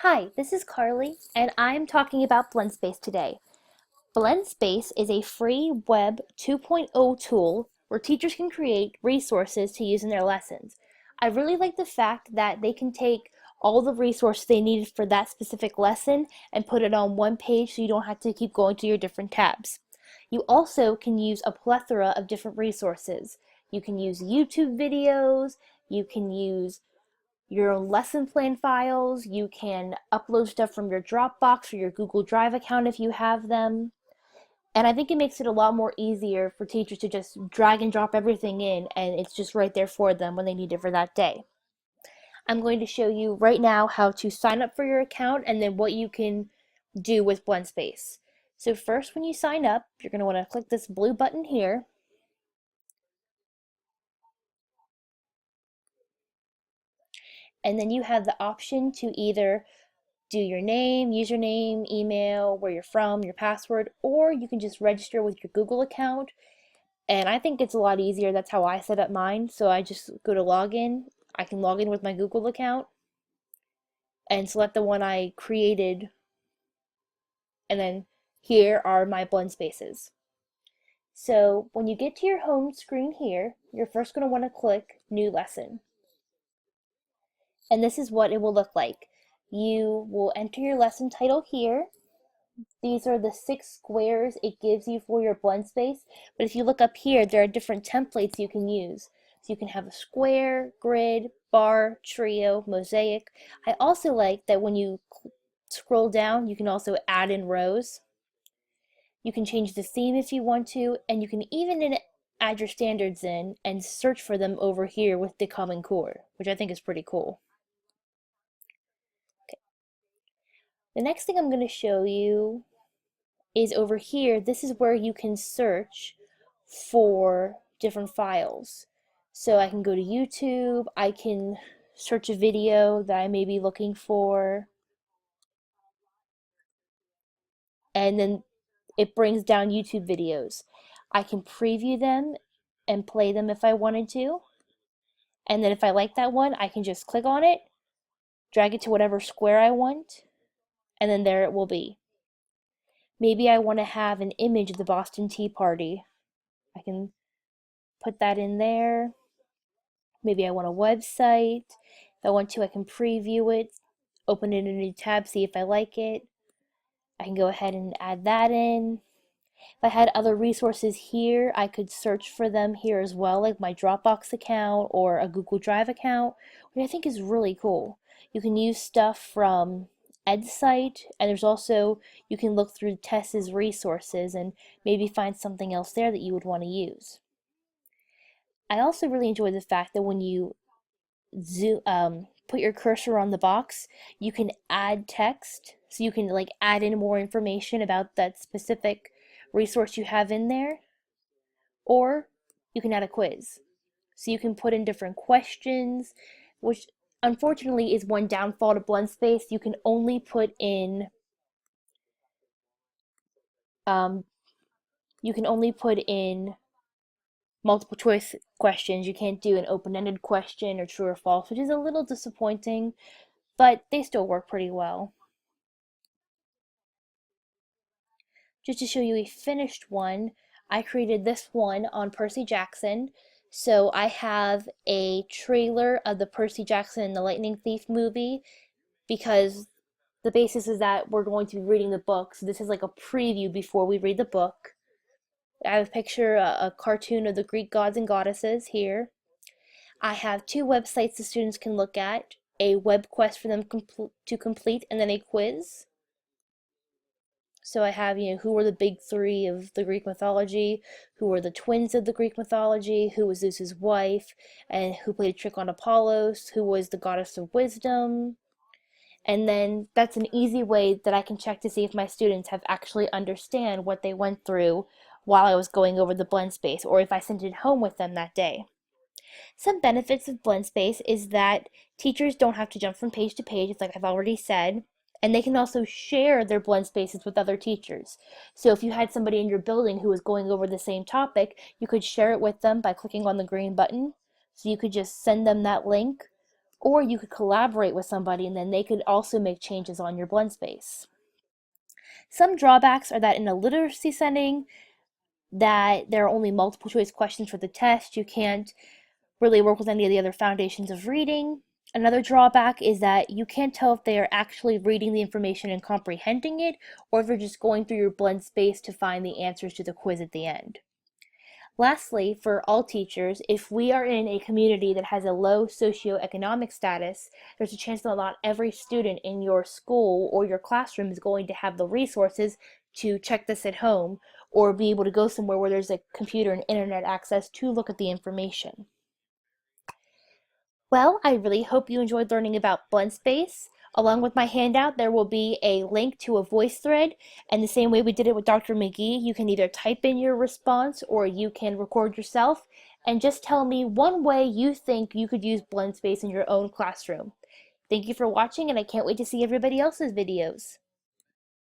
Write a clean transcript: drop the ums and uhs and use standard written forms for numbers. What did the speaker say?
Hi, this is Carly, and I'm talking about Blendspace today. Blendspace is a free Web 2.0 tool where teachers can create resources to use in their lessons. I really like the fact that they can take all the resources they needed for that specific lesson and put it on one page so you don't have to keep going to your different tabs. You also can use a plethora of different resources. You can use YouTube videos, you can use your own lesson plan files. You can upload stuff from your Dropbox or your Google Drive account if you have them. And I think it makes it a lot more easier for teachers to just drag and drop everything in and it's just right there for them when they need it for that day. I'm going to show you right now how to sign up for your account and then what you can do with Blendspace. So first, when you sign up, you're going to want to click this blue button here. And then you have the option to either do your name, username, email, where you're from, your password, or you can just register with your Google account. And I think it's a lot easier. That's how I set up mine. So I just go to login. I can log in with my Google account and select the one I created. And then here are my blend spaces. So when you get to your home screen here, you're first going to want to click New Lesson. And this is what it will look like. You will enter your lesson title here. These are the 6 squares it gives you for your blend space. But if you look up here, there are different templates you can use. So you can have a square, grid, bar, trio, mosaic. I also like that when you scroll down, you can also add in rows. You can change the theme if you want to, and you can even add your standards in and search for them over here with the Common Core, which I think is pretty cool. Okay. The next thing I'm going to show you is over here. This is where you can search for different files. So I can go to YouTube, I can search a video that I may be looking for, and then it brings down YouTube videos. I can preview them and play them if I wanted to. And then if I like that one, I can just click on it, drag it to whatever square I want, and then there it will be. Maybe I want to have an image of the Boston Tea Party. I can put that in there. Maybe I want a website. If I want to, I can preview it, open it in a new tab, see if I like it. I can go ahead and add that in. If I had other resources here, I could search for them here as well, like my Dropbox account or a Google Drive account, which I think is really cool. You can use stuff from EdSite, and there's also, you can look through Tess's resources and maybe find something else there that you would want to use. I also really enjoy the fact that when you put your cursor on the box, you can add text. So you can like add in more information about that specific resource you have in there, or you can add a quiz. So you can put in different questions, which unfortunately is one downfall to Blendspace. You can only put in um, you can only put in multiple choice questions. You can't do an open-ended question or true or false, which is a little disappointing, but they still work pretty well. Just to show you a finished one, I created this one on Percy Jackson. So I have a trailer of the Percy Jackson and the Lightning Thief movie because the basis is that we're going to be reading the book. So this is like a preview before we read the book. I have a picture, a cartoon of the Greek gods and goddesses here. I have 2 websites the students can look at, a web quest for them to complete, and then a quiz. So I have, who were the big 3 of the Greek mythology, who were the twins of the Greek mythology, who was Zeus's wife, and who played a trick on Apollos, who was the goddess of wisdom. And then that's an easy way that I can check to see if my students have actually understand what they went through while I was going over the blend space, or if I sent it home with them that day. Some benefits of Blendspace is that teachers don't have to jump from page to page, it's like I've already said, and they can also share their blend spaces with other teachers. So if you had somebody in your building who was going over the same topic, you could share it with them by clicking on the green button. So you could just send them that link, or you could collaborate with somebody and then they could also make changes on your Blendspace. Some drawbacks are that in a literacy setting, that there are only multiple choice questions for the test. You can't really work with any of the other foundations of reading. Another drawback is that you can't tell if they are actually reading the information and comprehending it, or if they're just going through your Blendspace to find the answers to the quiz at the end. Lastly, for all teachers, if we are in a community that has a low socioeconomic status, there's a chance that not every student in your school or your classroom is going to have the resources to check this at home or be able to go somewhere where there's a computer and internet access to look at the information. Well, I really hope you enjoyed learning about Blendspace. Along with my handout, there will be a link to a voice thread, and the same way we did it with Dr. McGee, you can either type in your response or you can record yourself and just tell me one way you think you could use Blendspace in your own classroom. Thank you for watching, and I can't wait to see everybody else's videos.